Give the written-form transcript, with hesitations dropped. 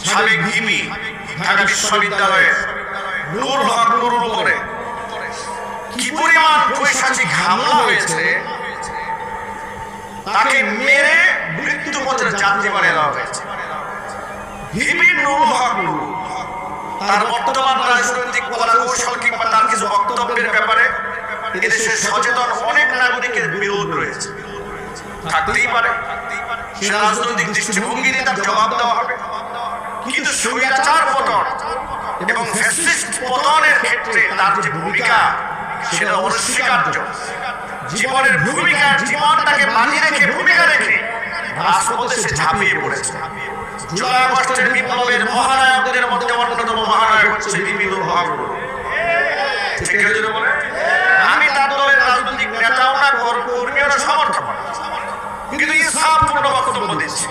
সাবেক ভিপি ঢাকা বিশ্ববিদ্যালয়ের নূর হক নুরুর উপরে কি পরিমাণ পৈশাচিক হামলা হয়েছে, তাকে মেরে মৃত্যু পথের যাত্রী বানিয়ে দেওয়া হয়েছে। ভিপি নুরুল হক নুরু তার বর্তমান রাজনৈতিক কলাকৌশল কিংবা তার কিছু বক্তব্যের ব্যাপারে এদেশে সচেতন অনেক নাগরিকের বিরোধ রয়েছে, থাকতেই পারে। সে রাজনৈতিক দৃষ্টিভঙ্গি নিয়ে তার জবাব দেওয়া হবে, কিন্তু স্বৈরাচার পতন এবং ফ্যাসিস্ট পতনের ক্ষেত্রে তার যে ভূমিকা সেটা অনস্বীকার্য। জীবনের ভূমিকা, জীবনটাকে বাজি রেখে ভূমিকা রেখে রাজপথে সে ঝাঁপিয়ে পড়েছে। জুলাই আগস্টের বিপ্লবের মহানায়কদের মধ্যে অন্যতম মহানায়ক হচ্ছে ভিপি নুরুল হক নুরু। ঠিক আছে বলে আমি তার দলের রাজনৈতিক নেতাও না, কর্মীও না, সমর্থক, কিন্তু ইনসাফপূর্ণ বক্তব্য দিচ্ছি।